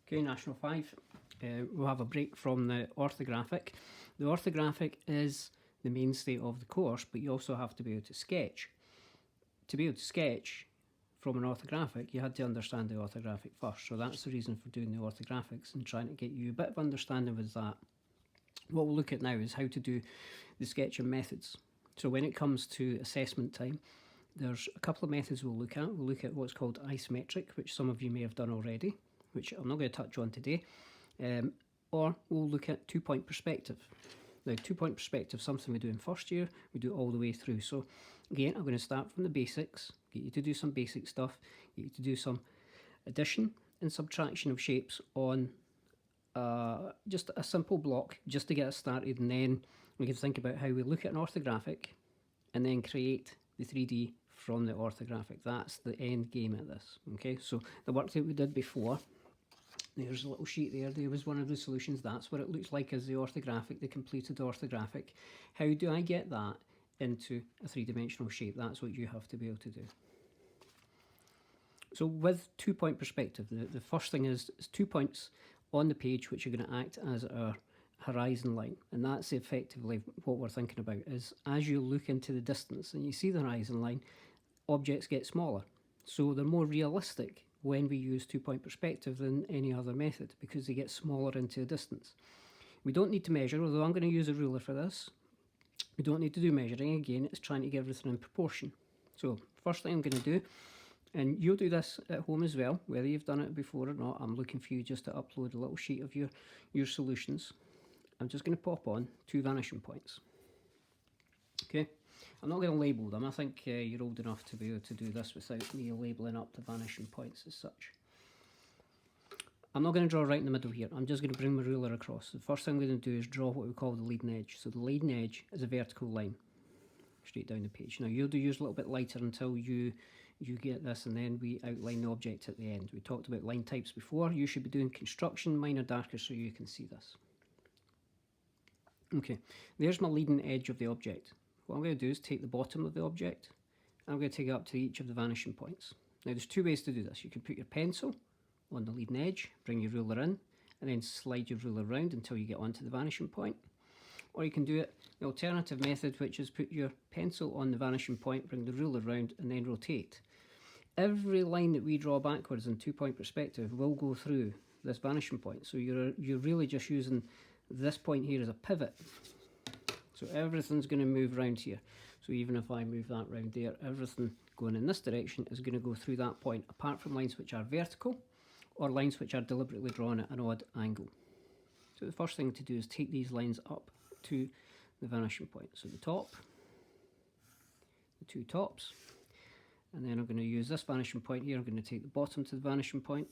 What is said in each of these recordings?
Okay, National 5. We'll have a break from the orthographic. The orthographic is the mainstay of the course, but you also have to be able to sketch. To be able to sketch from an orthographic, you had to understand the orthographic first. So that's the reason for doing the orthographics and trying to get you a bit of understanding with that. What we'll look at now is how to do the sketching methods. So when it comes to assessment time, there's a couple of methods we'll look at. We'll look at what's called isometric, which some of you may have done already, which I'm not going to touch on today. Or we'll look at two-point perspective. Now, two-point perspective is something we do in first year, we do it all the way through. So again, I'm going to start from the basics, get you to do some basic stuff, get you to do some addition and subtraction of shapes on just a simple block, just to get us started, and then we can think about how we look at an orthographic and then create the 3D from the orthographic. That's the end game at this. Okay, so the work that we did before, there's a little sheet there, there was one of the solutions. That's what it looks like as the orthographic, the completed orthographic. How do I get that into a three-dimensional shape? That's what you have to be able to do. So with two-point perspective, the first thing is 2 points on the page which are going to act as our horizon line, and that's effectively what we're thinking about. Is as you look into the distance and you see the horizon line, objects get smaller, so they're more realistic when we use two-point perspective than any other method, because they get smaller into the distance. We don't need to measure, although I'm going to use a ruler for this. We don't need to do measuring. Again, it's trying to get everything in proportion. So first thing I'm going to do, and you'll do this at home as well, whether you've done it before or not. I'm looking for you just to upload a little sheet of your solutions. I'm just going to pop on 2 vanishing points. Okay, I'm not going to label them. I think you're old enough to be able to do this without me labelling up the vanishing points as such. I'm not going to draw right in the middle here. I'm just going to bring my ruler across. The first thing I'm going to do is draw what we call the leading edge. So the leading edge is a vertical line straight down the page. Now you'll do yours a little bit lighter until you get this, and then we outline the object at the end. We talked about line types before. You should be doing construction. Mine are darker so you can see this. Okay, there's my leading edge of the object. What I'm going to do is take the bottom of the object, and I'm going to take it up to each of the vanishing points. Now there's 2 ways to do this. You can put your pencil on the leading edge, bring your ruler in, and then slide your ruler around until you get onto the vanishing point. Or you can do it the alternative method, which is put your pencil on the vanishing point, bring the ruler around, and then rotate. Every line that we draw backwards in two-point perspective will go through this vanishing point. So you're really just using this point here as a pivot. So everything's going to move around here. So even if I move that round there, everything going in this direction is going to go through that point, apart from lines which are vertical or lines which are deliberately drawn at an odd angle. So the first thing to do is take these lines up to the vanishing point. So the top, the 2 tops, and then I'm going to use this vanishing point here. I'm going to take the bottom to the vanishing point,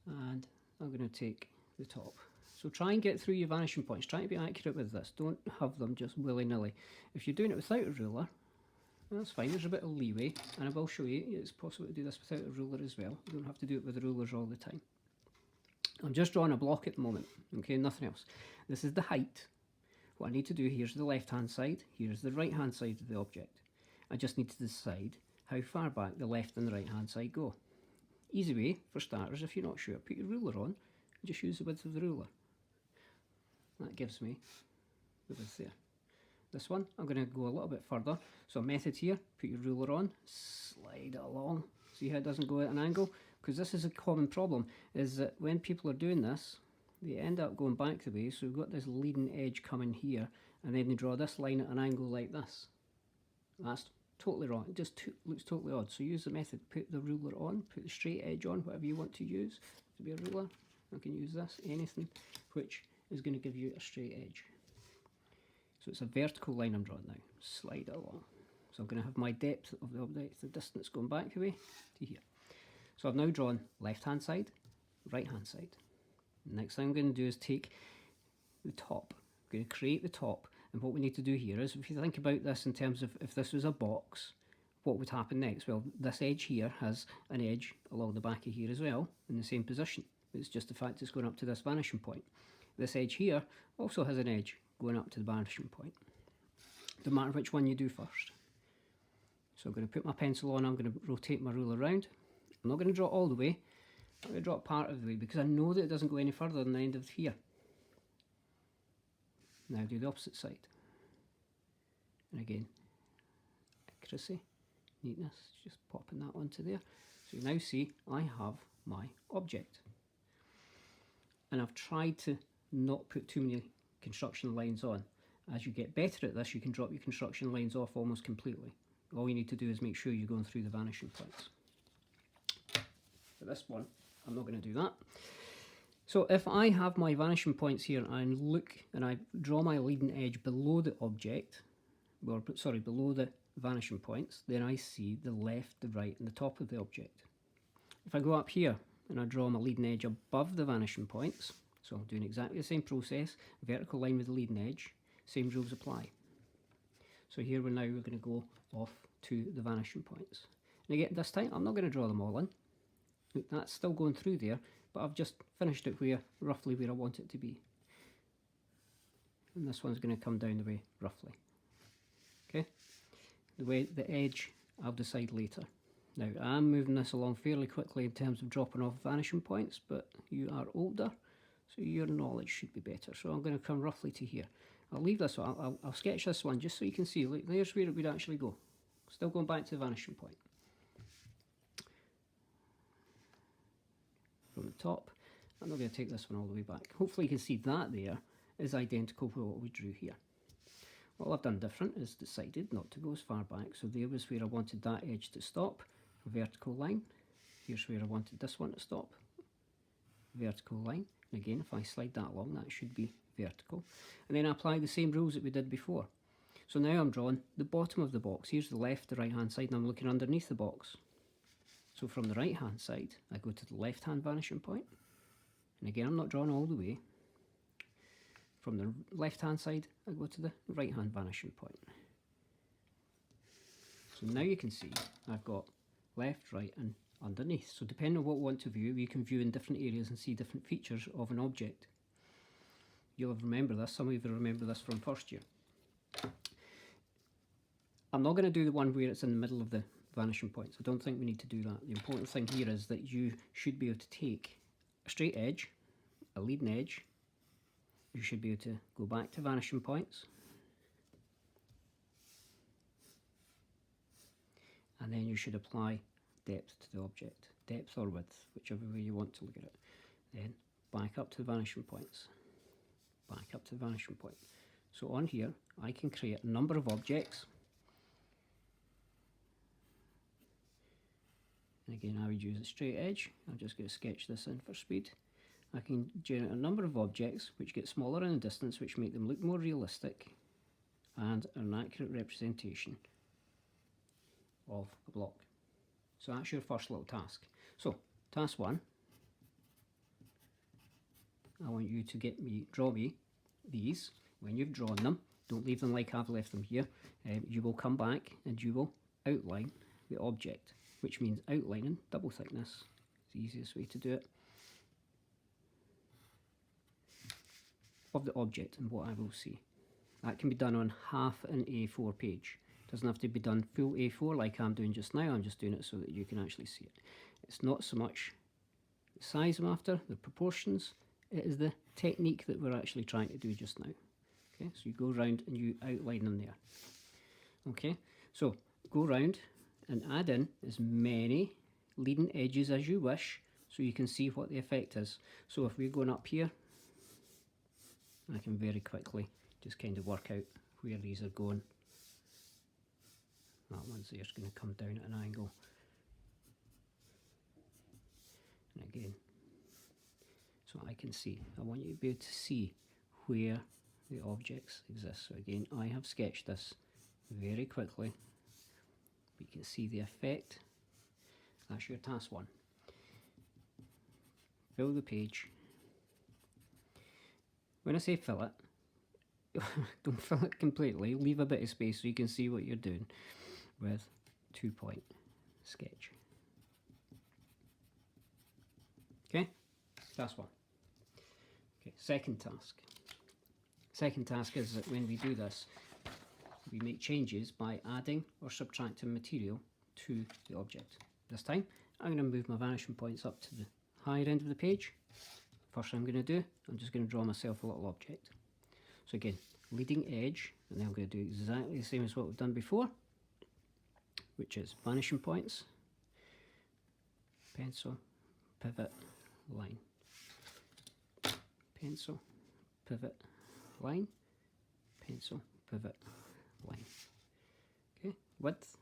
and I'm going to take the top. So try and get through your vanishing points. Try to be accurate with this. Don't have them just willy-nilly. If you're doing it without a ruler, that's fine. There's a bit of leeway, and I will show you it's possible to do this without a ruler as well. You don't have to do it with the rulers all the time. I'm just drawing a block at the moment, okay, nothing else. This is the height. What I need to do, here's the left-hand side, here's the right-hand side of the object. I just need to decide how far back the left and the right-hand side go. Easy way, for starters, if you're not sure, put your ruler on and just use the width of the ruler. That gives me the width there. This one, I'm going to go a little bit further. So method here, put your ruler on, slide it along. See how it doesn't go at an angle? Because this is a common problem, is that when people are doing this, they end up going back the way. So we've got this leading edge coming here, and then they draw this line at an angle like this. That's totally wrong. It just looks totally odd. So use the method, put the ruler on, put the straight edge on, whatever you want to use to be a ruler. I can use this, anything which is going to give you a straight edge. So it's a vertical line I'm drawing now. Slide it along. So I'm going to have my depth of the object, the distance going back the way to here. So I've now drawn left-hand side, right-hand side. The next thing I'm going to do is take the top. I'm going to create the top. And what we need to do here is, if you think about this in terms of if this was a box, what would happen next? Well, this edge here has an edge along the back of here as well, in the same position. It's just the fact it's going up to this vanishing point. This edge here also has an edge going up to the vanishing point. No matter which one you do first. So I'm going to put my pencil on, I'm going to rotate my ruler around. I'm not going to draw all the way. I'm going to drop part of the way because I know that it doesn't go any further than the end of here. Now do the opposite side. And again, accuracy, neatness, just popping that onto there. So you now see I have my object. And I've tried to not put too many construction lines on. As you get better at this, you can drop your construction lines off almost completely. All you need to do is make sure you're going through the vanishing points. For this one, I'm not going to do that. So if I have my vanishing points here and look and I draw my leading edge below the object, or sorry, below the vanishing points, then I see the left, the right and the top of the object. If I go up here and I draw my leading edge above the vanishing points, so I'm doing exactly the same process, vertical line with the leading edge, same rules apply. So here we're going to go off to the vanishing points. And again, this time I'm not going to draw them all in. Look, that's still going through there, but I've just finished it roughly where I want it to be. And this one's going to come down the way roughly. Okay, the edge I'll decide later. Now I'm moving this along fairly quickly in terms of dropping off vanishing points, but you are older, so your knowledge should be better. So I'm going to come roughly to here. I'll leave this one, I'll sketch this one just so you can see. Look, there's where it would actually go. Still going back to the vanishing point. From the top, I'm not going to take this one all the way back. Hopefully you can see that there is identical to what we drew here. What I've done different is decided not to go as far back. So there was where I wanted that edge to stop, vertical line. Here's where I wanted this one to stop, vertical line. And again, if I slide that along, that should be vertical. And then I apply the same rules that we did before. So now I'm drawing the bottom of the box. Here's the left, the right hand side, and I'm looking underneath the box. So from the right hand side, I go to the left hand vanishing point. And again, I'm not drawing all the way. From the left hand side, I go to the right hand vanishing point. So now you can see I've got left, right and underneath. So depending on what we want to view, we can view in different areas and see different features of an object. You'll have remembered this, some of you will remember this from first year. I'm not going to do the one where it's in the middle of the vanishing points. I don't think we need to do that. The important thing here is that you should be able to take a straight edge, a leading edge. You should be able to go back to vanishing points. And then you should apply depth to the object, depth or width, whichever way you want to look at it. Then back up to the vanishing points, back up to the vanishing point. So on here, I can create a number of objects. And again, I would use a straight edge. I'm just going to sketch this in for speed. I can generate a number of objects which get smaller in the distance, which make them look more realistic and an accurate representation of a block. So that's your first little task. So task 1, I want you to draw me these. When you've drawn them, don't leave them like I've left them here. You will come back and you will outline the object, which means outlining double thickness. It's the easiest way to do it. Of the object and what I will see. That can be done on half an A4 page. Doesn't have to be done full A4 like I'm doing just now. I'm just doing it so that you can actually see it. It's not so much the size I'm after, the proportions, it is the technique that we're actually trying to do just now. Okay, so you go around and you outline them there. Okay, so go around and add in as many leading edges as you wish so you can see what the effect is. So if we're going up here, I can very quickly just kind of work out where these are going. That one's there is going to come down at an angle. And again, so I can see, I want you to be able to see where the objects exist. So again, I have sketched this very quickly. You can see the effect. That's your task 1. Fill the page. When I say fill it, don't fill it completely, leave a bit of space so you can see what you're doing with 2-point sketch. Okay, task 1. Okay, second task. Second task is that when we do this, we make changes by adding or subtracting material to the object. This time, I'm going to move my vanishing points up to the higher end of the page, first thing I'm going to do, I'm just going to draw myself a little object. So again, leading edge, and then I'm going to do exactly the same as what we've done before, which is vanishing points, pencil, pivot, line, pencil, pivot, line, pencil, pivot, line. Okay, width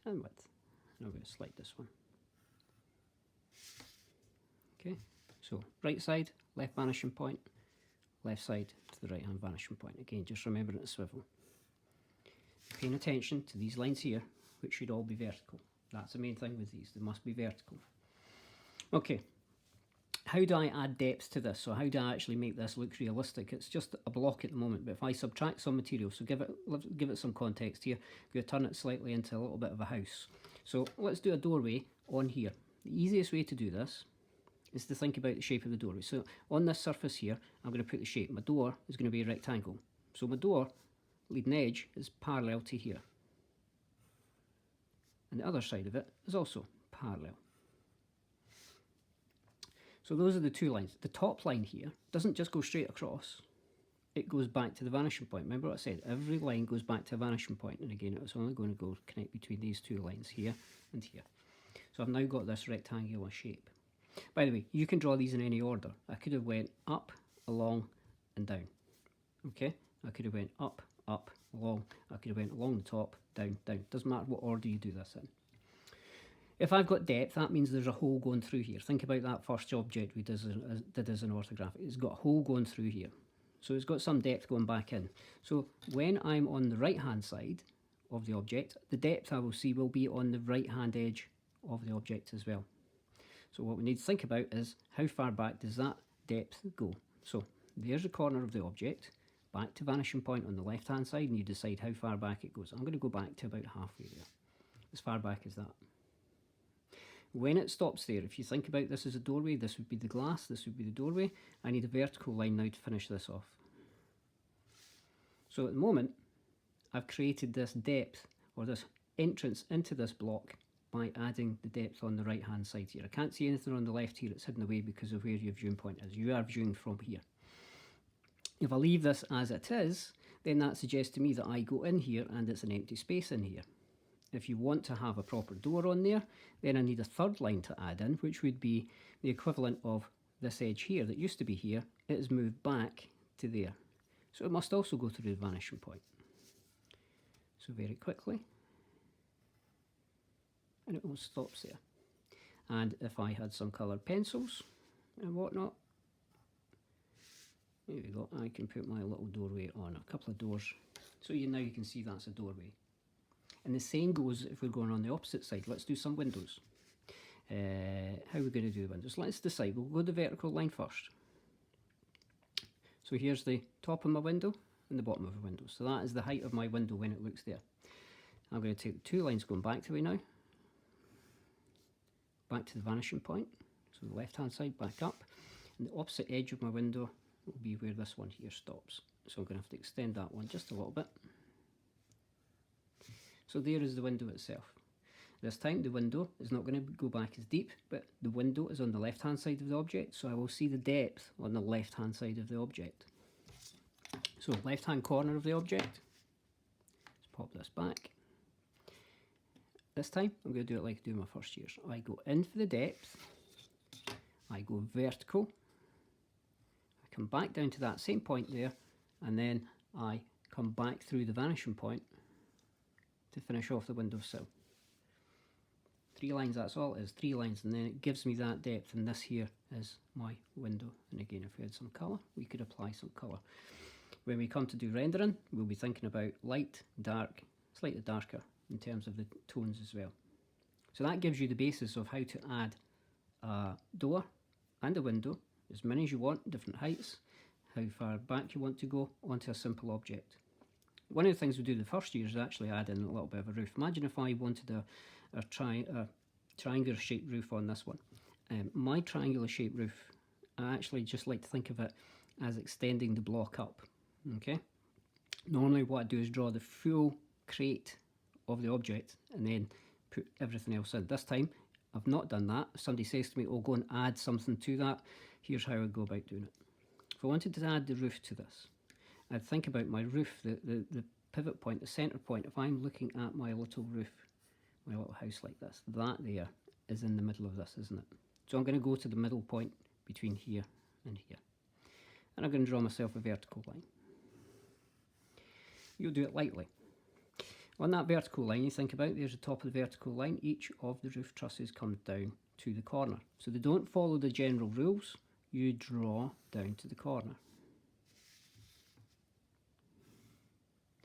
and width. And I'm going to select this one. Okay, so right side, left vanishing point, left side to the right hand vanishing point. Again, just remembering to swivel. Paying attention to these lines here, which should all be vertical. That's the main thing with these, they must be vertical. Okay, how do I add depth to this? So how do I actually make this look realistic? It's just a block at the moment, but if I subtract some material, so give it some context here, I'm going to turn it slightly into a little bit of a house. So let's do a doorway on here. The easiest way to do this is to think about the shape of the doorway. So on this surface here, I'm going to put the shape. My door is going to be a rectangle. So my door, leading edge, is parallel to here. And the other side of it is also parallel. So those are the two lines. The top line here doesn't just go straight across. It goes back to the vanishing point. Remember what I said? Every line goes back to a vanishing point. And again, it's only going to go connect between these two lines here and here. So I've now got this rectangular shape. By the way, you can draw these in any order. I could have went up, along, and down. Okay? I could have went up, along. I could have went along the top, down, down. Doesn't matter what order you do this in. If I've got depth, that means there's a hole going through here. Think about that first object we did as an orthographic. It's got a hole going through here. So it's got some depth going back in. So when I'm on the right-hand side of the object, the depth I will see will be on the right-hand edge of the object as well. So what we need to think about is how far back does that depth go? So there's the corner of the object, back to vanishing point on the left-hand side, and you decide how far back it goes. I'm going to go back to about halfway there, as far back as that. When it stops there, if you think about this as a doorway, this would be the glass, this would be the doorway. I need a vertical line now to finish this off. So at the moment, I've created this depth, or this entrance into this block, by adding the depth on the right hand side here. I can't see anything on the left here, it's hidden away because of where your viewing point is. You are viewing from here. If I leave this as it is, then that suggests to me that I go in here and it's an empty space in here. If you want to have a proper door on there, then I need a third line to add in, which would be the equivalent of this edge here that used to be here. It is moved back to there. So it must also go through the vanishing point. So very quickly, and it all stops there. And if I had some coloured pencils and whatnot, there we go, I can put my little doorway on, a couple of doors. So now you can see that's a doorway. And the same goes if we're going on the opposite side. Let's do some windows. How are we going to do the windows? Let's decide. We'll go the vertical line first. So here's the top of my window and the bottom of the window. So that is the height of my window when it looks there. I'm going to take the two lines going back to me now. Back to the vanishing point. So the left hand side back up. And the opposite edge of my window will be where this one here stops. So I'm going to have to extend that one just a little bit. So there is the window itself. This time the window is not going to go back as deep, but the window is on the left hand side of the object, so I will see the depth on the left hand side of the object. So left hand corner of the object, let's pop this back. This time I'm going to do it like I do my first year. So I go in for the depth, I go vertical, I come back down to that same point there, and then I come back through the vanishing point to finish off the windowsill. 3 lines, that's all it is, 3 lines, and then it gives me that depth, and this here is my window. And again, if we had some colour, we could apply some colour. When we come to do rendering, we'll be thinking about light, dark, slightly darker in terms of the tones as well. So that gives you the basis of how to add a door and a window, as many as you want, different heights, how far back you want to go onto a simple object. One of the things we do the first year is actually add in a little bit of a roof. Imagine if I wanted a triangular shaped roof on this one. My triangular shaped roof, I actually just like to think of it as extending the block up. Okay. Normally what I do is draw the full crate of the object and then put everything else in. This time I've not done that. If somebody says to me, oh, go and add something to that, here's how I go about doing it. If I wanted to add the roof to this, I'd think about my roof, the pivot point, the centre point. If I'm looking at my little roof, my little house like this, that there is in the middle of this, isn't it? So I'm going to go to the middle point between here and here. And I'm going to draw myself a vertical line. You'll do it lightly. On that vertical line, you think about, there's the top of the vertical line. Each of the roof trusses comes down to the corner. So they don't follow the general rules. You draw down to the corner.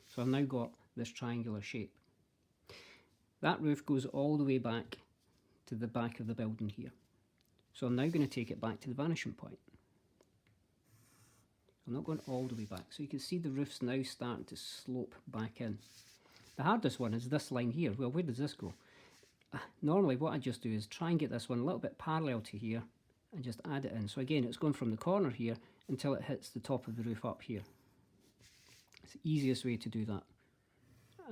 So I've now got this triangular shape. That roof goes all the way back to the back of the building here. So I'm now going to take it back to the vanishing point. I'm not going all the way back. So you can see the roof's now starting to slope back in. The hardest one is this line here. Well, where does this go? Normally what I just do is try and get this one a little bit parallel to here and just add it in. So again, it's going from the corner here until it hits the top of the roof up here. It's the easiest way to do that.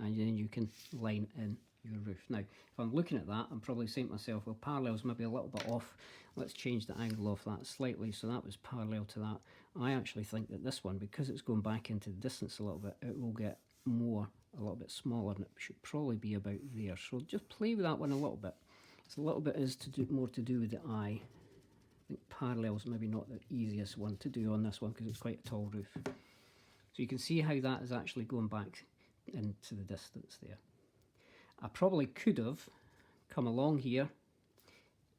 And then you can line in your roof. Now, if I'm looking at that, I'm probably saying to myself, well, parallel's maybe a little bit off. Let's change the angle of that slightly. So that was parallel to that. I actually think that this one, because it's going back into the distance a little bit, it will get more, a little bit smaller, and it should probably be about there. So just play with that one a little bit. It's a little bit is to do more to do with the eye. I think parallel's maybe not the easiest one to do on this one because it's quite a tall roof. So you can see how that is actually going back into the distance there. I probably could have come along here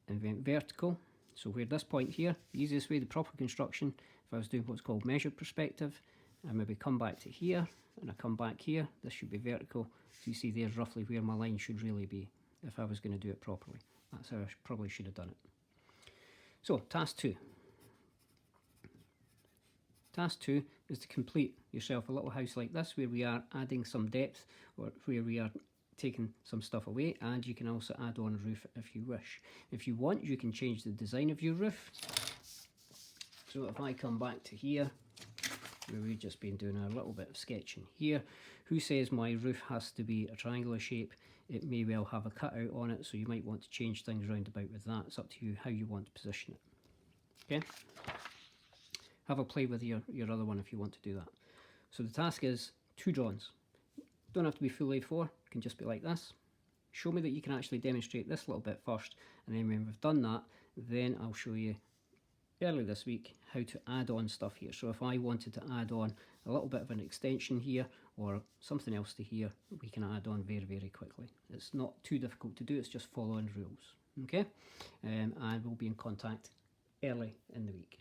and went vertical. So where this point here, the easiest way, the proper construction, if I was doing what's called measured perspective, I maybe come back to here and I come back here, this should be vertical. So you see there's roughly where my line should really be if I was going to do it properly. That's how I probably should have done it. So task 2. Task 2 is to complete yourself a little house like this where we are adding some depth or where we are taking some stuff away, and you can also add on a roof if you wish. If you want, you can change the design of your roof. So if I come back to here, where we've just been doing a little bit of sketching here, who says my roof has to be a triangular shape? It may well have a cutout on it, so you might want to change things round about with that. It's up to you how you want to position it. Okay? Have a play with your other one if you want to do that. So the task is 2 drawings. Don't have to be full A4, it can just be like this. Show me that you can actually demonstrate this little bit first, and then when we've done that, then I'll show you early this week how to add on stuff here. So if I wanted to add on a little bit of an extension here or something else to here, we can add on very, very quickly. It's not too difficult to do, it's just following rules. Okay? And we'll be in contact early in the week.